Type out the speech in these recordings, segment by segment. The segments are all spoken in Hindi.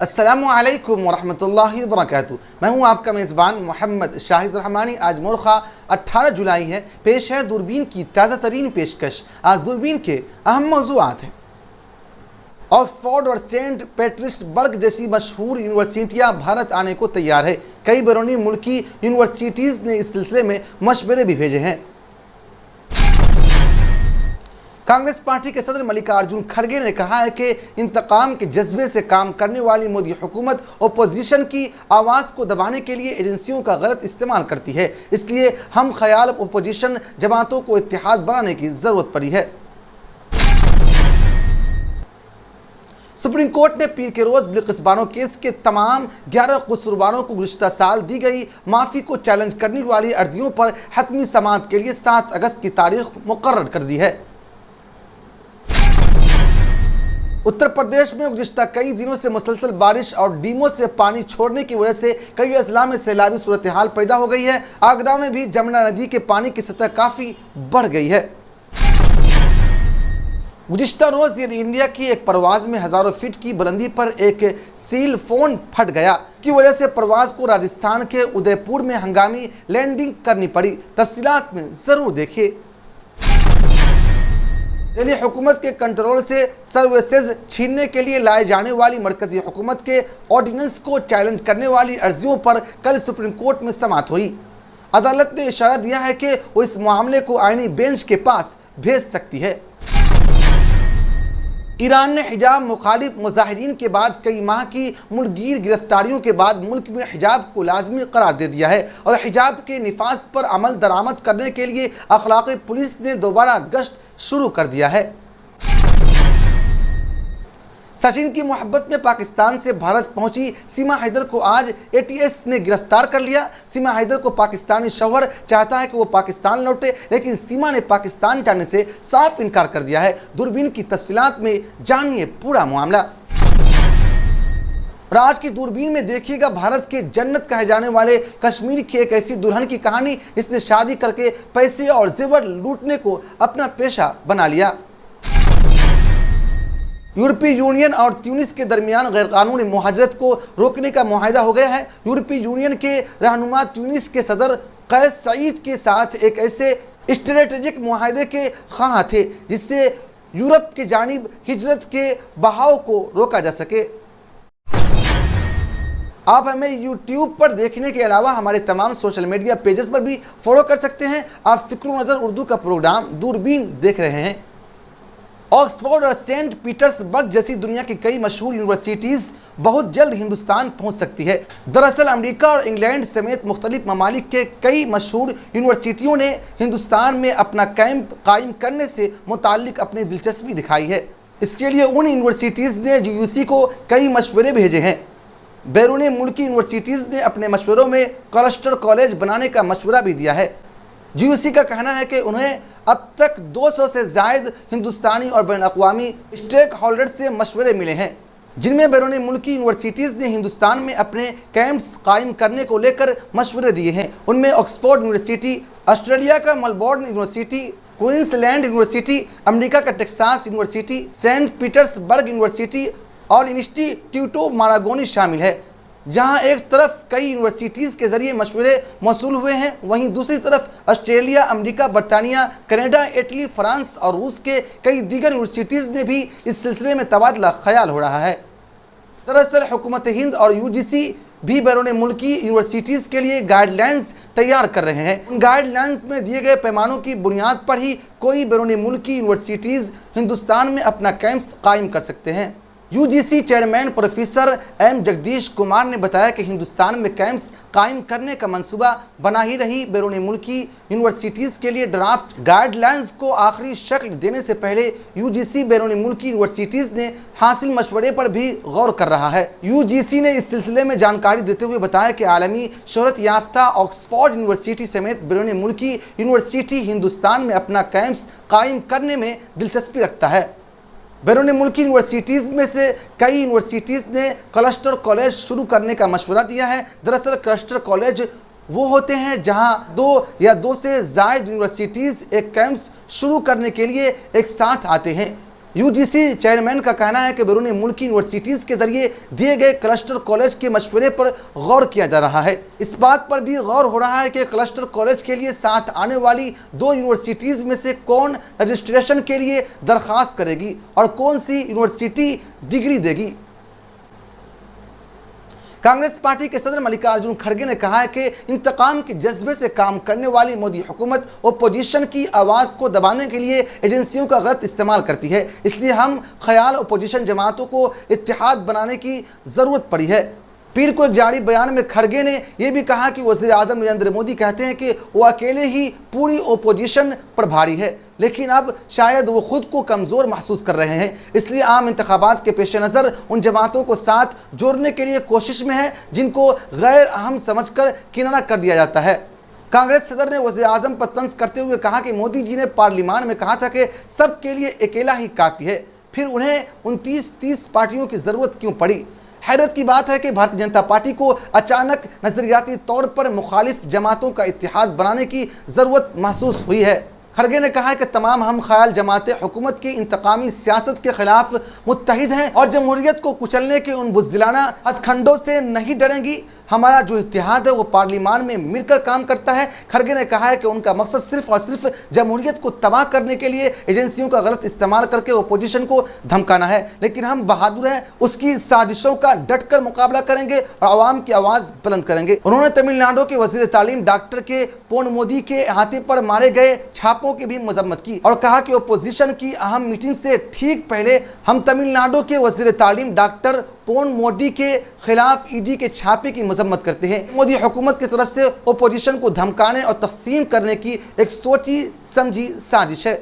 अस्सलामुअलैकुम वरहमतुल्लाहि वबरकातुहू। मैं हूं आपका मेज़बान मोहम्मद शाहिद रहमानी। आज मुर्खा 18 जुलाई है। पेश है दूरबीन की ताज़ा तरीन पेशकश। आज दूरबीन के अहम मौज़ूआत हैं। ऑक्सफोर्ड और सेंट पीटर्सबर्ग जैसी मशहूर यूनिवर्सिटियां भारत आने को तैयार है। कई बैरूनी मुल्की यूनिवर्सिटीज़ ने इस सिलसिले में मशवरे भी भेजे हैं। कांग्रेस पार्टी के सदर मल्लिकार्जुन खड़गे ने कहा है कि इंतकाम के जज्बे से काम करने वाली मोदी हुकूमत ओपोजिशन की आवाज़ को दबाने के लिए एजेंसियों का गलत इस्तेमाल करती है, इसलिए हम ख्याल ओपोजिशन जमातों को इत्तेहाद बनाने की ज़रूरत पड़ी है। सुप्रीम कोर्ट ने पीर के रोज़ बिल्किस बानो केस के तमाम 11 कसूरवारों को गुज़िश्ता साल दी गई माफ़ी को चैलेंज करने वाली अर्जियों पर हतमी समाअत के लिए 7 अगस्त की तारीख मुकर्रर कर दी है। उत्तर प्रदेश में गुज़िश्ता कई दिनों से मुसलसल बारिश और डीमों से पानी छोड़ने की वजह से कई अजला में सैलाबी सूरत हाल पैदा हो गई है। आगरा में भी जमुना नदी के पानी की सतह काफ़ी बढ़ गई है। गुज़िश्ता रोज़ एयर इंडिया की एक परवाज़ में हज़ारों फीट की बुलंदी पर एक सील फोन फट गया। इसकी वजह से परवाज़ को राजस्थान के उदयपुर में हंगामी लैंडिंग करनी पड़ी। तफसीलात में ज़रूर देखिए। दिल्ली हुकूमत के कंट्रोल से सर्विसेज छीनने के लिए लाए जाने वाली मरकजी हुकूमत के ऑर्डिनेंस को चैलेंज करने वाली अर्जियों पर कल सुप्रीम कोर्ट में समाअत हुई। अदालत ने इशारा दिया है कि वो इस मामले को आईनी बेंच के पास भेज सकती है। ईरान ने हिजाब मुखालिफ मुजाहिरीन के बाद कई माह की मुल्कगीर गिरफ्तारियों के बाद मुल्क में हिजाब को लाजमी करार दे दिया है और हिजाब के निफाज पर अमल दरामद करने के लिए अखलाकी पुलिस ने दोबारा गश्त शुरू कर दिया है। सचिन की मोहब्बत में पाकिस्तान से भारत पहुंची सीमा हैदर को आज एटीएस ने गिरफ्तार कर लिया। सीमा हैदर को पाकिस्तानी शौहर चाहता है कि वो पाकिस्तान लौटे, लेकिन सीमा ने पाकिस्तान जाने से साफ इनकार कर दिया है। दूरबीन की तफसीलात में जानिए पूरा मामला। और आज की दूरबीन में देखिएगा भारत के जन्नत कहे जाने वाले कश्मीर की एक ऐसी दुल्हन की कहानी जिसने शादी करके पैसे और जेवर लूटने को अपना पेशा बना लिया। यूरोपीय यूनियन और ट्यूनिस के दरमियान गैरकानूनी मुहाजरत को रोकने का मुआहदा हो गया है। यूरोपीय यूनियन के रहनुमा ट्यूनिस के सदर कैस सईद के साथ एक ऐसे स्ट्रेटेजिक मुआहदे के ख्वाह थे जिससे यूरोप की जानिब हिजरत के बहाव को रोका जा सके। आप हमें यूट्यूब पर देखने के अलावा हमारे तमाम सोशल मीडिया पेजेस पर भी फॉलो कर सकते हैं। आप फिक्र नज़र उर्दू का प्रोग्राम दूरबीन देख रहे हैं। ऑक्सफोर्ड और सेंट पीटर्सबर्ग जैसी दुनिया की कई मशहूर यूनिवर्सिटीज़ बहुत जल्द हिंदुस्तान पहुंच सकती है। दरअसल अमेरिका और इंग्लैंड समेत मुख्तलिफ ममालिक के कई मशहूर यूनिवर्सिटियों ने हिंदुस्तान में अपना कैंप कायम करने से मुताल्लिक अपनी दिलचस्पी दिखाई है। इसके लिए उन यूनिवर्सिटीज़ ने GUC को कई मशवरे भेजे हैं। बैरून मुल्की यूनिवर्सिटीज़ ने अपने मशवरों में क्लस्टर कॉलेज बनाने का मशवरा भी दिया है। GUC का कहना है कि उन्हें अब तक 200 से ज़ायद हिंदुस्तानी और बैन अक़वामी स्टेक होल्डर से मशवरे मिले हैं, जिनमें बैरून मुल्की यूनिवर्सिटीज़ ने हिंदुस्तान में अपने कैंप्स कायम करने को लेकर मशवरे दिए हैं। उनमें ऑक्सफोर्ड यूनिवर्सिटी, ऑस्ट्रेलिया का Melbourne university, Queensland university, America का Texas university, Saint Petersburg university और इंस्टीट्यूटो मारागोनी शामिल है। जहां एक तरफ कई यूनिवर्सिटीज़ के जरिए मशवरे मौसूल हुए हैं, वहीं दूसरी तरफ ऑस्ट्रेलिया, अमेरिका, बरतानिया, कनाडा, इटली, फ्रांस और रूस के कई दीगर यूनिवर्सिटीज़ ने भी इस सिलसिले में तबादला ख्याल हो रहा है। दरअसल हुकूमत हिंद और UGC भी बैरून मुल्की यूनिवर्सिटीज़ के लिए गाइडलाइंस तैयार कर रहे हैं। उन गाइडलाइंस में दिए गए पैमानों की बुनियाद पर ही कोई बैरून मुल्की यूनिवर्सिटीज़ हिंदुस्तान में अपना कैंप्स कायम कर सकते हैं। UGC chairman professor M Jagdish Kumar ने बताया कि हिंदुस्तान में कैंप्स कायम करने का मंसूबा बना ही रही बैरून मुल्की यूनिवर्सिटीज़ के लिए ड्राफ्ट गाइडलाइंस को आखिरी शक्ल देने से पहले UGC बैरून मुल्की यूनिवर्सिटीज़ ने हासिल मशवरे पर भी गौर कर रहा है। UGC ने इस सिलसिले में जानकारी देते हुए बताया कि आलमी शोहरत याफ्ता ऑक्सफोर्ड यूनिवर्सिटी समेत बैरून मुल्की यूनिवर्सिटी हिंदुस्तान में अपना कैंप्स कायम करने में दिलचस्पी रखता है। बैरून मुल्की यूनिवर्सिटीज़ में से कई यूनिवर्सिटीज़ ने क्लस्टर कॉलेज शुरू करने का मशवरा दिया है। दरअसल क्लस्टर कॉलेज वो होते हैं जहां 2 या 2 से ज़ायद यूनिवर्सिटीज़ एक कैंप्स शुरू करने के लिए एक साथ आते हैं। यूजीसी चेयरमैन का कहना है कि बैरून मुल्क की यूनिवर्सिटीज़ के जरिए दिए गए क्लस्टर कॉलेज के मशवरे पर गौर किया जा रहा है। इस बात पर भी गौर हो रहा है कि क्लस्टर कॉलेज के लिए साथ आने वाली 2 यूनिवर्सिटीज़ में से कौन रजिस्ट्रेशन के लिए दरख्वास्त करेगी और कौन सी यूनिवर्सिटी डिग्री देगी। कांग्रेस पार्टी के सदर मल्लिकार्जुन खड़गे ने कहा है कि इंतकाम के जज्बे से काम करने वाली मोदी हुकूमत ओपोजिशन की आवाज़ को दबाने के लिए एजेंसियों का गलत इस्तेमाल करती है, इसलिए हम ख्याल ओपोजिशन जमातों को इत्तेहाद बनाने की ज़रूरत पड़ी है। पीर को एक जारी बयान में खड़गे ने यह भी कहा कि वज़ीर-ए-आज़म नरेंद्र मोदी कहते हैं कि वो अकेले ही पूरी ओपोजिशन पर भारी है, लेकिन अब शायद वो खुद को कमज़ोर महसूस कर रहे हैं, इसलिए आम इंतखाबात के पेश नज़र उन जमातों को साथ जोड़ने के लिए कोशिश में है जिनको गैर अहम समझकर किनारा कर दिया जाता है। कांग्रेस सदर ने वज़ीर-ए-आज़म पर तंज करते हुए कहा कि मोदी जी ने पार्लियामान में कहा था कि सबके लिए अकेला ही काफ़ी है, फिर उन्हें 29-30 पार्टियों की ज़रूरत क्यों पड़ी। हैरत की बात है कि भारतीय जनता पार्टी को अचानक नजरियाती तौर पर मुखालिफ जमातों का इत्तेहाद बनाने की ज़रूरत महसूस हुई है। खड़गे ने कहा कि तमाम हम ख्याल जमातें हुकूमत की इंतकामी सियासत के खिलाफ मुत्तहिद हैं और जमहूरियत को कुचलने के उन बुज़दिलाना हथखंडों से नहीं डरेंगी। हमारा जो इत्तेहाद है वो पार्लियामान में मिलकर काम करता है। खड़गे ने कहा है कि उनका मकसद सिर्फ और सिर्फ जमहूरियत को तबाह करने के लिए एजेंसियों का गलत इस्तेमाल करके ओपोजिशन को धमकाना है, लेकिन हम बहादुर हैं, उसकी साजिशों का डट कर मुकाबला करेंगे और आवाम की आवाज़ बुलंद करेंगे। उन्होंने तमिलनाडु के वज़ीर तालीम डॉक्टर के पोन मोदी के हाथे पर मारे गए छापों की भी मजम्मत की और कहा कि ओपोजिशन की अहम मीटिंग से ठीक पहले हम तमिलनाडु के वज़ीर तालीम डॉक्टर पोन मोदी के खिलाफ ईडी के छापे की मजम्मत करते हैं। मोदी हुकूमत की तरफ से ओपोजिशन को धमकाने और तकसीम करने की एक सोची समझी साजिश है।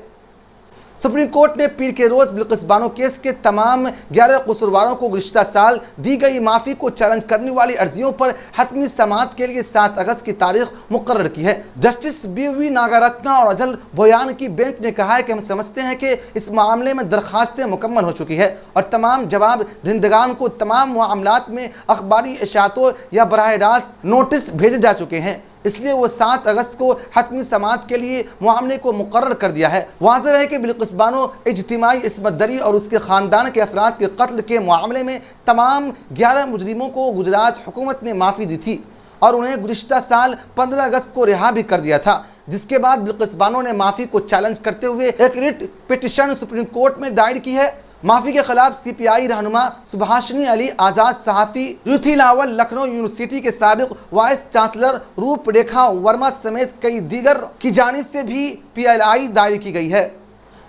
सुप्रीम कोर्ट ने पीर के रोज़ बिल्किस बानो केस के तमाम 11 कसूरवारों को गुज़िश्ता साल दी गई माफ़ी को चैलेंज करने वाली अर्जियों पर हतमी समाअत के लिए 7 अगस्त की तारीख मुकर्रर की है। जस्टिस BV नागारत्ना और अजल भोयान की बेंच ने कहा है कि हम समझते हैं कि इस मामले में दरखास्तें मुकम्मल हो चुकी है और तमाम जवाब दहिंदगान को तमाम मामलात में अखबारी इशातों या बराह रास्त नोटिस भेजे जा चुके हैं, इसलिए वो 7 अगस्त को हतमी समाअत के लिए मामले को मुकर्रर कर दिया है। वाज़ेह है कि बिल्किस बानो इज्तिमाई इस्मत दरी और उसके ख़ानदान के अफराद के कत्ल के मामले में तमाम 11 मुजरिमों को गुजरात हुकूमत ने माफ़ी दी थी और उन्हें गुज़िश्ता साल 15 अगस्त को रिहा भी कर दिया था, जिसके बाद बिल्किस बानो ने माफ़ी को चैलेंज करते हुए एक रिट पिटिशन सुप्रीम कोर्ट में दायर की है। माफ़ी के खिलाफ CPI रहनुमा सुभाषिनी अली, आज़ाद सहाफ़ी रुथी लावल, लखनऊ यूनिवर्सिटी के साबिक वाइस चांसलर रूपरेखा वर्मा समेत कई दीगर की जानिब से भी PLI दायर की गई है।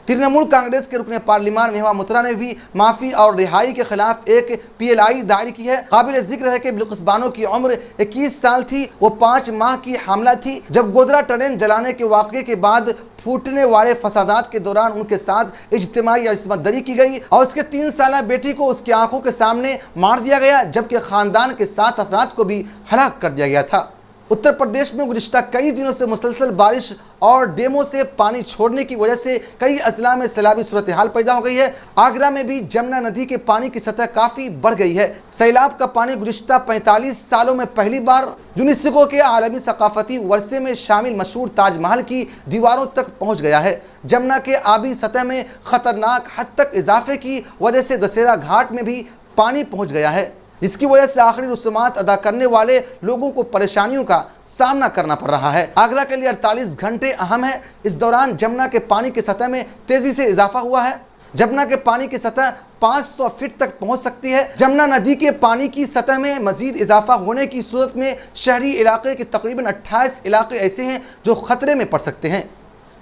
तृणमूल कांग्रेस के रुकने पार्लियामान मेहवा मुतरा ने भी माफ़ी और रिहाई के खिलाफ एक PLI दायर की है। काबिल जिक्र है कि बिल्किस बानो की उम्र 21 साल थी। वो 5 माह की हामला थी जब गोधरा ट्रेन जलाने के वाक़े के बाद फूटने वाले फसादात के दौरान उनके साथ इज्तिमाई इस्मत दरी की गई और उसके 3 साला बेटी को उसकी आंखों के सामने मार दिया गया, जबकि ख़ानदान के 7 अफराद को भी हलाक कर दिया गया था। उत्तर प्रदेश में गुज़िश्ता कई दिनों से मुसलसल बारिश और डैमों से पानी छोड़ने की वजह से कई अजला में सैलाबी सूरत हाल पैदा हो गई है। आगरा में भी जमुना नदी के पानी की सतह काफ़ी बढ़ गई है। सैलाब का पानी गुज़िश्ता 45 सालों में पहली बार यूनेस्को के आलमी सकाफती वर्षे में शामिल मशहूर ताजमहल की दीवारों तक पहुँच गया है। जमुना के आबी सतह में ख़तरनाक हद तक इजाफे की वजह से दशहरा घाट में भी पानी पहुँच गया है, जिसकी वजह से आखिरी रसूमात अदा करने वाले लोगों को परेशानियों का सामना करना पड़ रहा है। आगरा के लिए 48 घंटे अहम है। इस दौरान जमुना के पानी की सतह में तेजी से इजाफा हुआ है। जमुना के पानी की सतह 500 फीट तक पहुंच सकती है। जमुना नदी के पानी की सतह में मजीद इजाफा होने की सूरत में शहरी इलाके के तकरीबन 28 इलाके ऐसे हैं जो खतरे में पड़ सकते हैं,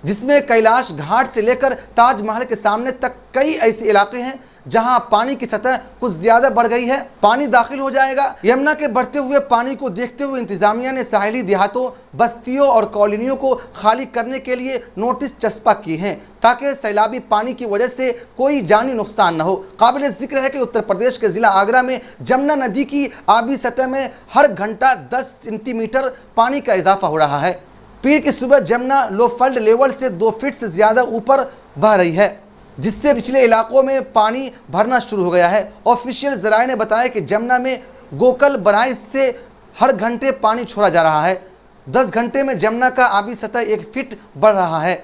जिसमें कैलाश घाट से लेकर ताजमहल के सामने तक कई ऐसे इलाके हैं जहां पानी की सतह कुछ ज्यादा बढ़ गई है। पानी दाखिल हो जाएगा। यमुना के बढ़ते हुए पानी को देखते हुए इंतजामिया ने साहिली देहातों, बस्तियों और कॉलोनियों को खाली करने के लिए नोटिस चस्पा किए हैं ताकि सैलाबी पानी की वजह से कोई जानी नुकसान न हो। काबिल जिक्र है कि उत्तर प्रदेश के ज़िला आगरा में जमुना नदी की आबी सतह में हर घंटा 10 सेंटीमीटर पानी का इजाफा हो रहा है। पीर की सुबह जमुना लो फ्लड लेवल से 2 फीट से ज़्यादा ऊपर बह रही है, जिससे निचले इलाकों में पानी भरना शुरू हो गया है। ऑफिशियल ज़राए ने बताया कि जमुना में गोकल बराइज से हर घंटे पानी छोड़ा जा रहा है। 10 घंटे में जमुना का आबी सतह 1 फीट बढ़ रहा है।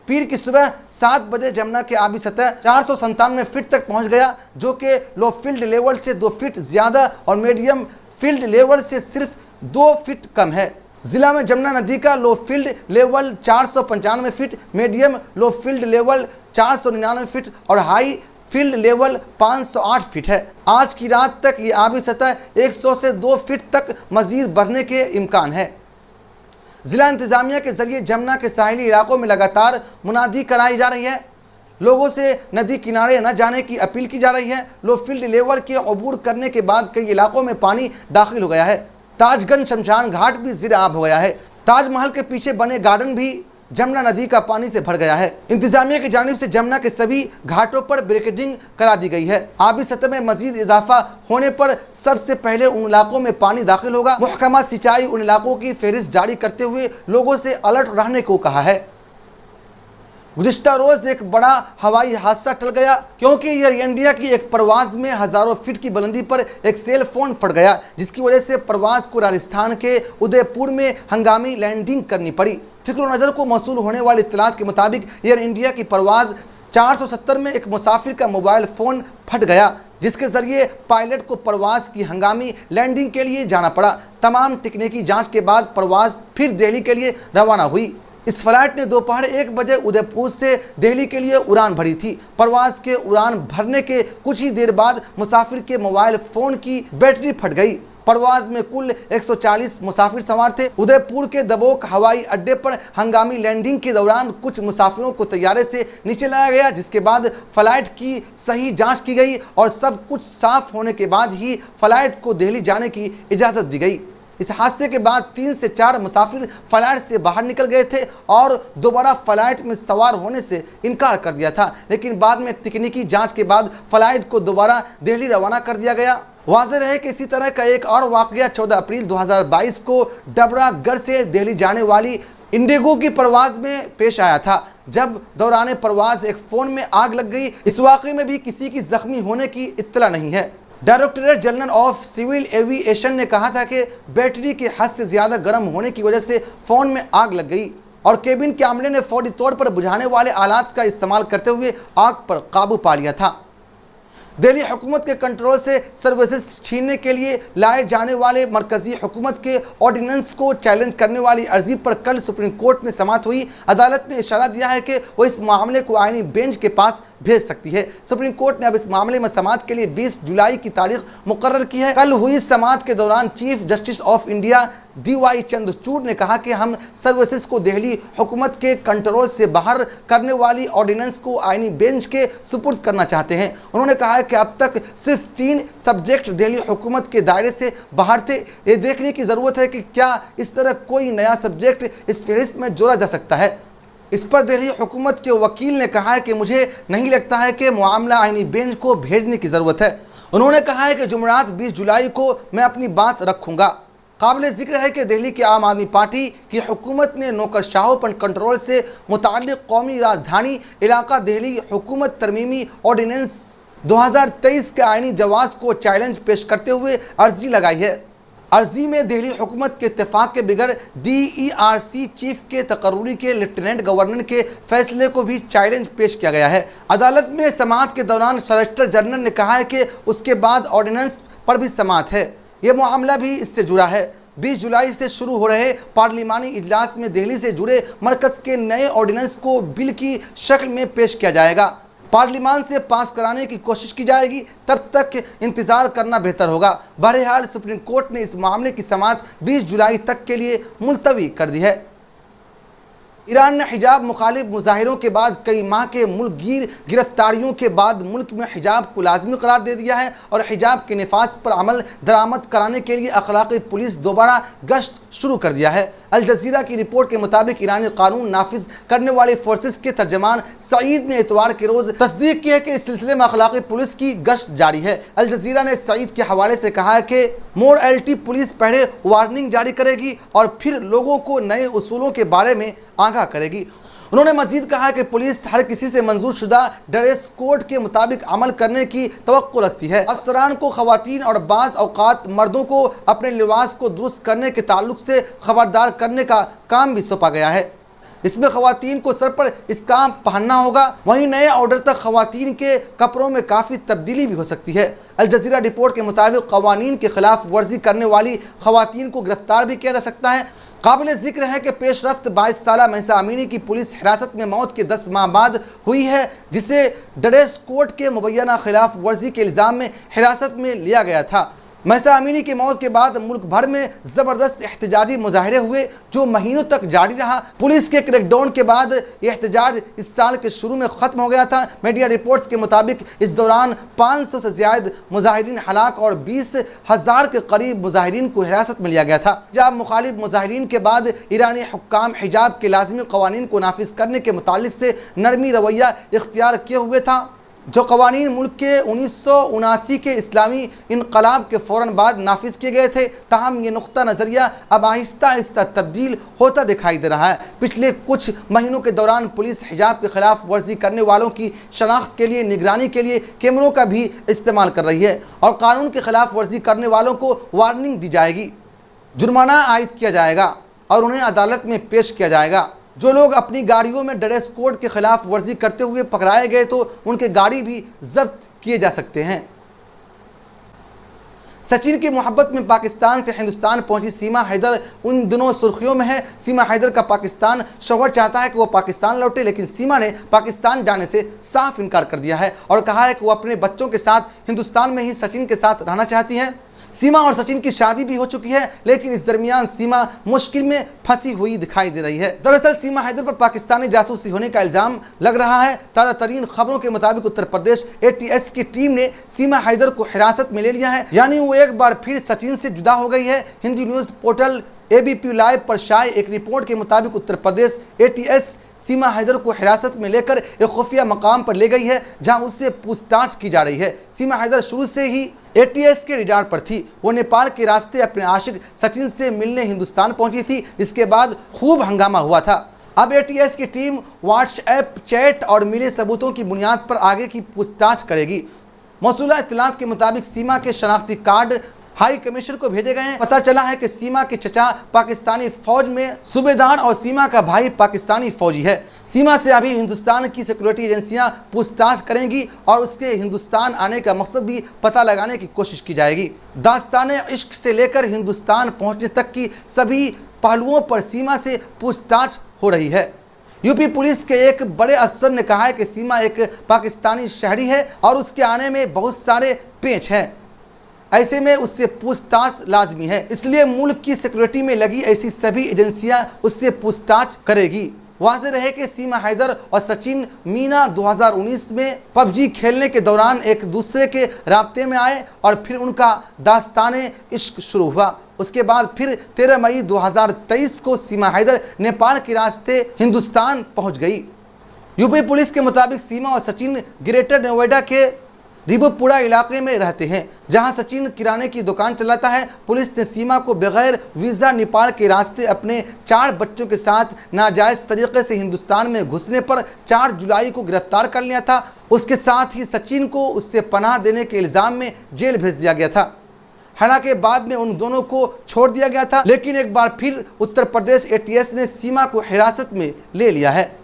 पीर की सुबह 7 बजे जमुना के आबी सतह 497 फीट तक पहुंच गया, जो कि लो फील्ड लेवल से 2 फीट ज्यादा और मीडियम फील्ड लेवल से सिर्फ 2 फीट कम है। जिला में जमुना नदी का low field level 495 feet, medium low field level 499 feet और हाई फील्ड लेवल 508 फीट है। आज की रात तक ये आबी सतह 100 से 2 फीट तक मजीद बढ़ने के इम्कान है। जिला इंतजामिया के जरिए जमुना के साहिली इलाकों में लगातार मुनादी कराई जा रही है। लोगों से नदी किनारे न जाने की अपील की जा रही है। लो फील्ड लेवल के अबूर करने के बाद कई इलाकों में पानी दाखिल हो गया है। ताजगंज शमशान घाट भी ज़िर आब हो गया है। ताजमहल के पीछे बने गार्डन भी जमुना नदी का पानी से भर गया है। इंतजामिया की जानिब से जमुना के सभी घाटों पर बैरिकेडिंग करा दी गई है। आबी सतह में मजीद इजाफा होने पर सबसे पहले उन इलाकों में पानी दाखिल होगा। महकमा सिंचाई उन इलाकों की फहरिस्त जारी करते हुए लोगों से अलर्ट रहने को कहा है। गुज़िश्ता रोज एक बड़ा हवाई हादसा टल गया, क्योंकि एयर इंडिया की एक परवाज में हजारों फीट की बुलंदी पर एक सेल फोन फट गया, जिसकी वजह से परवाज को राजस्थान के उदयपुर में हंगामी लैंडिंग करनी पड़ी। फिक्र नज़र को मौसूल होने वाली इत्तलात के मुताबिक एयर इंडिया की परवाज 470 में एक मुसाफिर का मोबाइल फ़ोन फट गया, जिसके ज़रिए पायलट को परवाज़ की हंगामी लैंडिंग के लिए जाना पड़ा। तमाम तकनीकी जांच के बाद परवाज़ फिर दिल्ली के लिए रवाना हुई। इस फ्लाइट ने दोपहर 1 बजे उदयपुर से दिल्ली के लिए उड़ान भरी थी। परवाज़ के उड़ान भरने के कुछ ही देर बाद मुसाफिर के मोबाइल फ़ोन की बैटरी फट गई। परवाज में कुल 140 मुसाफिर सवार थे। उदयपुर के दबोक हवाई अड्डे पर हंगामी लैंडिंग के दौरान कुछ मुसाफिरों को तैयारे से नीचे लाया गया, जिसके बाद फ्लाइट की सही जांच की गई और सब कुछ साफ होने के बाद ही फ्लाइट को दिल्ली जाने की इजाज़त दी गई। इस हादसे के बाद 3 से 4 मुसाफिर फ्लाइट से बाहर निकल गए थे और दोबारा फ्लाइट में सवार होने से इनकार कर दिया था, लेकिन बाद में तकनीकी जांच के बाद फ्लाइट को दोबारा दिल्ली रवाना कर दिया गया। वाज़ेह रहे कि इसी तरह का एक और वाक़या 14 अप्रैल 2022 को डबरागढ़ से दिल्ली जाने वाली इंडिगो की परवाज़ में पेश आया था, जब दौरान परवाज़ एक फ़ोन में आग लग गई। इस वाक़े में भी किसी की ज़ख्मी होने की इत्तला नहीं है। Directorate General of Civil Aviation ने कहा था कि बैटरी के हद से ज़्यादा गर्म होने की वजह से फ़ोन में आग लग गई और केबिन के अमले ने फौरी तौर पर बुझाने वाले आलात का इस्तेमाल करते हुए आग पर काबू पा लिया था। दिल्ली हुकूमत के कंट्रोल से सर्विसेज छीनने के लिए लाए जाने वाले मरकजी हुकूमत के ऑर्डिनेंस को चैलेंज करने वाली अर्जी पर कल सुप्रीम कोर्ट में समाअत हुई। अदालत ने इशारा दिया है कि वो इस मामले को आईनी बेंच के पास भेज सकती है। सुप्रीम कोर्ट ने अब इस मामले में समाअत के लिए 20 जुलाई की तारीख मुकर्रर की है। कल हुई समाअत के दौरान chief justice of India DY Chandrachud ने कहा कि हम सर्विसेज को दिल्ली हुकूमत के कंट्रोल से बाहर करने वाली ऑर्डिनेंस को आईनी बेंच के सुपुर्द करना चाहते हैं। उन्होंने कहा कि अब तक सिर्फ 3 सब्जेक्ट दिल्ली हुकूमत के दायरे से बाहर थे। ये देखने की ज़रूरत है कि क्या इस तरह कोई नया सब्जेक्ट इस फहरिस्त में जोड़ा जा सकता है। इस पर दिल्ली हुकूमत के वकील ने कहा है कि मुझे नहीं लगता है कि मामला आईनी बेंच को भेजने की ज़रूरत है। उन्होंने कहा है कि जुमेरात 20 जुलाई को मैं अपनी बात रखूँगा। काबिल ज़िक्र है कि दिल्ली की आम आदमी पार्टी की हुकूमत ने नौकरशाहों पर कंट्रोल से मुताल्लिक़ कौमी राजधानी इलाका दिल्ली हुकूमत तरमीमी ऑर्डिनेंस 2023 के आईनी जवाज़ को चैलेंज पेश करते हुए अर्जी लगाई है। अर्जी में दिल्ली हुकूमत के इत्तेफाक के बगैर DERC चीफ के तकर्री के लेफ्टिनेंट गवर्नर के फैसले को भी चैलेंज पेश किया गया है। अदालत में समाअत के दौरान सॉलिसिटर जनरल ने कहा है कि उसके बाद ऑर्डिनेंस पर भी समाअत है। ये मामला भी इससे जुड़ा है। 20 जुलाई से शुरू हो रहे पार्लिमानी इजलास में दिल्ली से जुड़े मरकज़ के नए ऑर्डिनेंस को बिल की शक्ल में पेश किया जाएगा। पार्लिमान से पास कराने की कोशिश की जाएगी, तब तक इंतज़ार करना बेहतर होगा। बहरहाल सुप्रीम कोर्ट ने इस मामले की समाअत 20 जुलाई तक के लिए मुलतवी कर दी है। ईरान ने हिजाब मुखालिफ मुजाहिरों के बाद कई माह के मुल्कगीर गिरफ्तारियों के बाद मुल्क में हिजाब को लाजमी करार दे दिया है और हिजाब के नफाज पर अमल दरामद कराने के लिए अखलाकी पुलिस दोबारा गश्त शुरू कर दिया है। अल जज़ीरा की रिपोर्ट के मुताबिक ईरानी कानून नाफिज करने वाले फोर्सेस के तर्जमान सईद ने इतवार के रोज़ तस्दीक की है कि इस सिलसिले में अखलाकी पुलिस की गश्त जारी है। अल जज़ीरा ने सईद के हवाले से कहा है कि मोरलिटी पुलिस पहले वार्निंग जारी करेगी और फिर लोगों को नए उसूलों के बारे में आगाह करेगी। उन्होंने मजीद कहा कि पुलिस हर किसी से मंजूर शुदा ड्रेस कोड के मुताबिक अमल करने की तवक्को रखती है। अफसरान को खवातीन और बाज़ औकात मर्दों को अपने लिबास को दुरुस्त करने के ताल्लुक से खबरदार करने का काम भी सौंपा गया है। इसमें खवातीन को सर पर इस्काम पहनना होगा। वहीं नए ऑर्डर तक खवातीन के कपड़ों में काफ़ी तब्दीली भी हो सकती है। अल जजीरा रिपोर्ट के मुताबिक कवानीन के खिलाफ वर्जी करने वाली खवातीन को गिरफ्तार भी किया जा सकता है। काबिल जिक्र है कि पेशरफ्त 22 साला महसा अमीनी की पुलिस हिरासत में मौत के 10 माह बाद हुई है, जिसे ड्रेस कोड के मुबैना खिलाफ वर्जी के इल्ज़ाम में हिरासत में लिया गया था। महसा अमीनी की मौत के बाद मुल्क भर में ज़बरदस्त एहतजाजी मुजाहरे हुए जो महीनों तक जारी रहा। पुलिस के क्रैकडाउन के बाद एहतजाज इस साल के शुरू में ख़त्म हो गया था। मीडिया रिपोर्ट्स के मुताबिक इस दौरान 500 से ज़्यादा मुजाहिरीन हलाक और 20,000 के करीब मुजाहिरीन को हिरासत में लिया गया था। हिजाब मुखालिफ मुजाहिरीन के बाद ईरानी हुक्काम हिजाब के लाज़मी क़वानीन को नाफिज करने के मुतालिक से नरमी रवैया इख्तियार किए हुए था। जो कवानीन मुल्क के 1979 के इस्लामी इनकलाब के फ़ौरन बाद नाफिज किए गए थे, ताहम ये नुक्ता नज़रिया अब आहिस्ता आहिस्ता तब्दील होता दिखाई दे रहा है। पिछले कुछ महीनों के दौरान पुलिस हिजाब के खिलाफ वर्जी करने वालों की शनाख्त के लिए निगरानी के लिए कैमरों का भी इस्तेमाल कर रही है और कानून के खिलाफ वर्जी करने वालों को वार्निंग दी जाएगी, जुर्माना आयद किया जाएगा और उन्हें अदालत में पेश किया जाएगा। जो लोग अपनी गाड़ियों में ड्रेस कोड के खिलाफ वर्जी करते हुए पकड़ाए गए तो उनके गाड़ी भी जब्त किए जा सकते हैं। सचिन की मोहब्बत में पाकिस्तान से हिंदुस्तान पहुंची सीमा हैदर उन दिनों सुर्खियों में है। सीमा हैदर का पाकिस्तान शौहर चाहता है कि वो पाकिस्तान लौटे, लेकिन सीमा ने पाकिस्तान जाने से साफ इनकार कर दिया है और कहा है कि वो अपने बच्चों के साथ हिंदुस्तान में ही सचिन के साथ रहना चाहती हैं। सीमा और सचिन की शादी भी हो चुकी है, लेकिन इस दरमियान सीमा मुश्किल में फंसी हुई दिखाई दे रही है। दरअसल सीमा हैदर पर पाकिस्तानी जासूसी होने का इल्ज़ाम लग रहा है। ताज़ा तरीन खबरों के मुताबिक उत्तर प्रदेश ATS की टीम ने सीमा हैदर को हिरासत में ले लिया है, यानी वो एक बार फिर सचिन से जुदा हो गई है। Hindi news portal ABP live पर शाये एक रिपोर्ट के मुताबिक उत्तर प्रदेश ATS सीमा हैदर को हिरासत में लेकर एक खुफिया मकाम पर ले गई है, जहां उससे पूछताछ की जा रही है। सीमा हैदर शुरू से ही ATS के रडार पर थी। वो नेपाल के रास्ते अपने आशिक सचिन से मिलने हिंदुस्तान पहुंची थी, इसके बाद खूब हंगामा हुआ था। अब ATS की टीम व्हाट्सएप चैट और मिले सबूतों की बुनियाद पर आगे की पूछताछ करेगी। मौसूला इत्तलात के मुताबिक सीमा के शनाख्ती कार्ड हाई कमिश्नर को भेजे गए हैं। पता चला है कि सीमा के चचा पाकिस्तानी फौज में सूबेदार और सीमा का भाई पाकिस्तानी फौजी है। सीमा से अभी हिंदुस्तान की सिक्योरिटी एजेंसियां पूछताछ करेंगी और उसके हिंदुस्तान आने का मकसद भी पता लगाने की कोशिश की जाएगी। दास्ताने इश्क से लेकर हिंदुस्तान पहुंचने तक की सभी पहलुओं पर सीमा से पूछताछ हो रही है। यूपी पुलिस के एक बड़े अफसर ने कहा है कि सीमा एक पाकिस्तानी शहरी है और उसके आने में बहुत सारे पेच हैं, ऐसे में उससे पूछताछ लाजमी है, इसलिए मुल्क की सिक्योरिटी में लगी ऐसी सभी एजेंसियां उससे पूछताछ करेगी। वाज़ेह रहे कि सीमा हैदर और सचिन मीना 2019 में PUBG खेलने के दौरान एक दूसरे के राब्ते में आए और फिर उनका दास्ताने इश्क शुरू हुआ। उसके बाद फिर 13 मई 2023 को सीमा हैदर नेपाल के रास्ते हिंदुस्तान पहुंच गई। यूपी पुलिस के मुताबिक सीमा और सचिन ग्रेटर नोएडा के रिबुपुरा इलाके में रहते हैं, जहां सचिन किराने की दुकान चलाता है। पुलिस ने सीमा को बगैर वीज़ा नेपाल के रास्ते अपने 4 बच्चों के साथ नाजायज़ तरीके से हिंदुस्तान में घुसने पर 4 जुलाई को गिरफ्तार कर लिया था। उसके साथ ही सचिन को उससे पनाह देने के इल्ज़ाम में जेल भेज दिया गया था। हालांकि बाद में उन दोनों को छोड़ दिया गया था, लेकिन एक बार फिर उत्तर प्रदेश ATS ने सीमा को हिरासत में ले लिया है।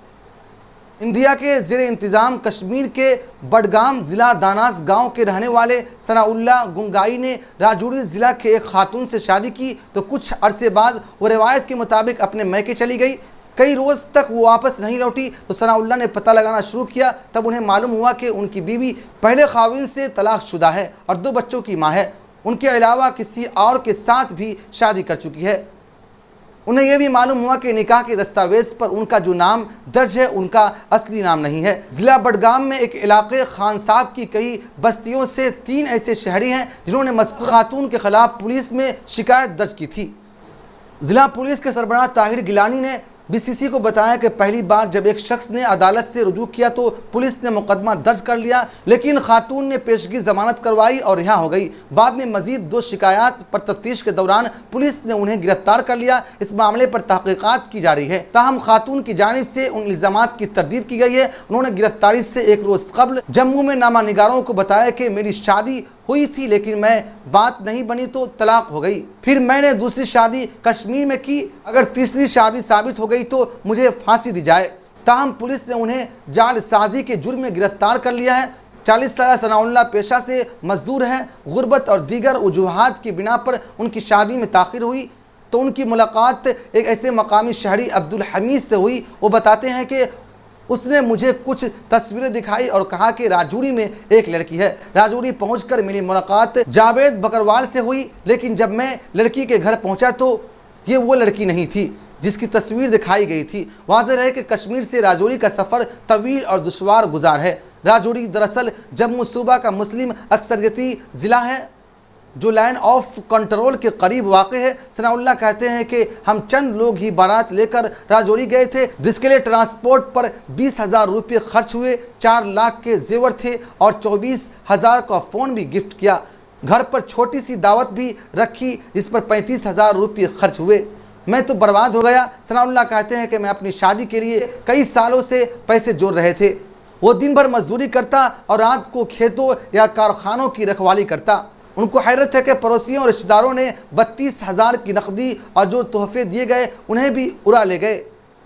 इंडिया के ज़ेर इंतज़ाम कश्मीर के बडगाम ज़िला दानास गांव के रहने वाले सनाउल्ला गुंगाई ने राजौरी ज़िला के एक खातून से शादी की तो कुछ अरसे बाद वो रिवायत के मुताबिक अपने मैके चली गई। कई रोज़ तक वो वापस नहीं लौटी तो सनाउल्ला ने पता लगाना शुरू किया। तब उन्हें मालूम हुआ कि उनकी बीवी पहले खाविन से तलाकशुदा है और 2 बच्चों की माँ है। उनके अलावा किसी और के साथ भी शादी कर चुकी है। उन्हें यह भी मालूम हुआ कि निकाह के दस्तावेज पर उनका जो नाम दर्ज है उनका असली नाम नहीं है। ज़िला बडगाम में एक इलाके खान साहब की कई बस्तियों से 3 ऐसे शहरी हैं जिन्होंने मज़कूर खातून के खिलाफ पुलिस में शिकायत दर्ज की थी। ज़िला पुलिस के सरबराह ताहिर गिलानी ने BCC को बताया कि पहली बार जब एक शख्स ने अदालत से रुजू किया तो पुलिस ने मुकदमा दर्ज कर लिया, लेकिन खातून ने पेशगी ज़मानत करवाई और रिहा हो गई। बाद में मजीद 2 शिकायत पर तफ्तीश के दौरान पुलिस ने उन्हें गिरफ्तार कर लिया। इस मामले पर तहकीकात की जा रही है। ताहम खातून की जानिब से उन इल्ज़ामात की तरदीद की गई है। उन्होंने गिरफ्तारी से 1 रोज़ कबल जम्मू में नामा निगारों को बताया कि मेरी शादी हुई थी, लेकिन मैं बात नहीं बनी तो तलाक हो गई। फिर मैंने दूसरी शादी कश्मीर में की। अगर तीसरी शादी साबित हो गई तो मुझे फांसी दी जाए। ताहम पुलिस ने उन्हें जालसाजी के जुर्म में गिरफ्तार कर लिया है। 40 साल सनाउल्लाह पेशा से मजदूर हैं। गुर्बत और दीगर वजूहात की बिना पर उनकी शादी में ताख़िर हुई तो उनकी मुलाकात एक ऐसे मकामी शहरी अब्दुल हमीद से हुई। वो बताते हैं कि उसने मुझे कुछ तस्वीरें दिखाई और कहा कि राजौरी में एक लड़की है। राजौरी पहुंचकर मेरी मुलाकात जावेद बकरवाल से हुई, लेकिन जब मैं लड़की के घर पहुंचा तो ये वो लड़की नहीं थी जिसकी तस्वीर दिखाई गई थी। वाज़ेह है कि कश्मीर से राजौरी का सफ़र तवील और दुश्वार गुजार है। राजौरी दरअसल जम्मू सूबा का मुस्लिम अक्सरियती ज़िला है जो लाइन ऑफ कंट्रोल के करीब वाक़ है। सनाउल्लाह कहते हैं कि हम चंद लोग ही बारात लेकर राजौरी गए थे, जिसके लिए ट्रांसपोर्ट पर 20,000 रुपये खर्च हुए। 4 लाख के जेवर थे और 24,000 का फ़ोन भी गिफ्ट किया। घर पर छोटी सी दावत भी रखी जिस पर 35,000 रुपये खर्च हुए। मैं तो बर्बाद हो गया। सनाउल्लाह कहते हैं कि मैं अपनी शादी के लिए कई सालों से पैसे जोड़ रहे थे। वो दिन भर मजदूरी करता और रात को खेतों या कारखानों की रखवाली करता। उनको हैरत है कि पड़ोसियों और रिश्तेदारों ने 32,000 की नकदी और जो तोहफे दिए गए उन्हें भी उड़ा ले गए।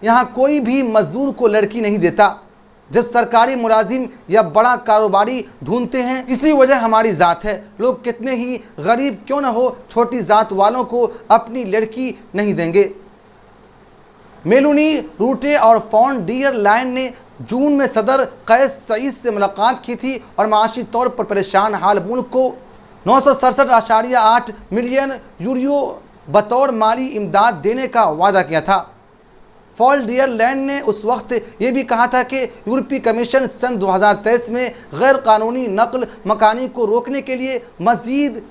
यहाँ कोई भी मजदूर को लड़की नहीं देता। जब सरकारी मुलाजिम या बड़ा कारोबारी ढूंढते हैं, इसी वजह हमारी ज़ात है। लोग कितने ही गरीब क्यों न हो, छोटी ज़ात वालों को अपनी लड़की नहीं देंगे। मेलूनी रूटे और फॉन डियर लाइन ने जून में सदर कैस सईद से मुलाकात की थी और माशी तौर पर परेशान हाल मुल्क को 967.8 मिलियन यूरो बतौर माली इमदाद देने का वादा किया था। फॉल डियर लैंड ने उस वक्त ये भी कहा था कि यूरोपीय कमीशन सन 2023 में गैर कानूनी नकल मकानी को रोकने के लिए मज़ीद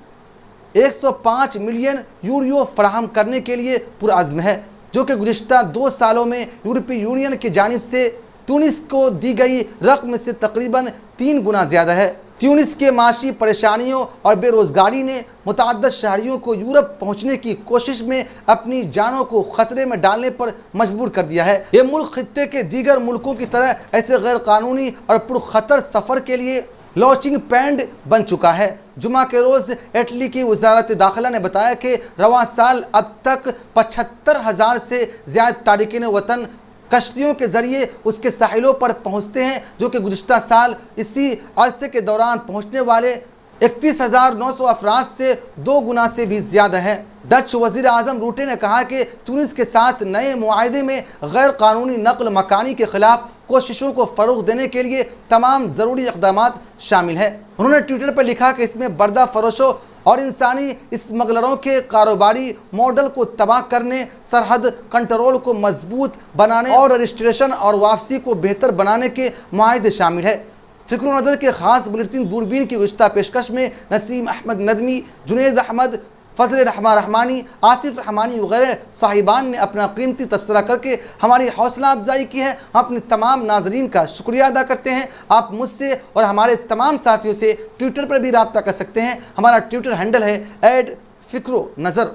105 मिलियन यूरो फराहम करने के लिए पुरअज़्म है, जो कि गुज़िश्ता 2 सालों में यूरोपीय यूनियन की जानिब से ट्यूनिस को दी गई रकम से तकरीबन 3 गुना ज़्यादा है। ट्यूनिस के माशी परेशानियों और बेरोज़गारी ने मुतअद्दिद शहरियों को यूरोप पहुंचने की कोशिश में अपनी जानों को ख़तरे में डालने पर मजबूर कर दिया है। ये मुल्क खित्ते के दीगर मुल्कों की तरह ऐसे गैर कानूनी और पुरखतर सफ़र के लिए लॉन्चिंग पैड बन चुका है। जुमा के रोज़ इटली की वज़ारत दाखिला ने बताया कि रवां साल अब तक 75,000 से ज़्यादा तारिकीन वतन कश्तियों के ज़रिए उसके साहिलों पर पहुँचते हैं, जो कि गुज़िश्ता साल इसी अरसे के दौरान पहुँचने वाले 31,900 अफराद से 2 गुना से भी ज़्यादा हैं। डच वज़ीर आज़म रूटे ने कहा कि ट्यूनिस के साथ नए मुआहदे में गैर कानूनी नकल मकानी के ख़िलाफ़ कोशिशों को फ़रोग़ देने के लिए तमाम ज़रूरी इक़दामात शामिल हैं। उन्होंने ट्विटर पर लिखा कि इसमें बर्दा फरोशों और इंसानी स्मगलरों के कारोबारी मॉडल को तबाह करने, सरहद कंट्रोल को मजबूत बनाने और रजिस्ट्रेशन और वापसी को बेहतर बनाने के मुआहदे शामिल है। फ़िक्र नज़र के ख़ास बुलेटिन दूरबीन की गुज़िश्ता पेशकश में नसीम अहमद नदमी, जुनैद अहमद, फजल रहमानी, आसिफ रहमानी वगैरह साहिबान ने अपना कीमती तबसरा करके हमारी हौसला अफजाई की है। हम अपने तमाम नाजरीन का शुक्रिया अदा करते हैं। आप मुझसे और हमारे तमाम साथियों से ट्विटर पर भी रब्ता कर सकते हैं। हमारा ट्विटर हैंडल है @फ़िक्रो नज़र।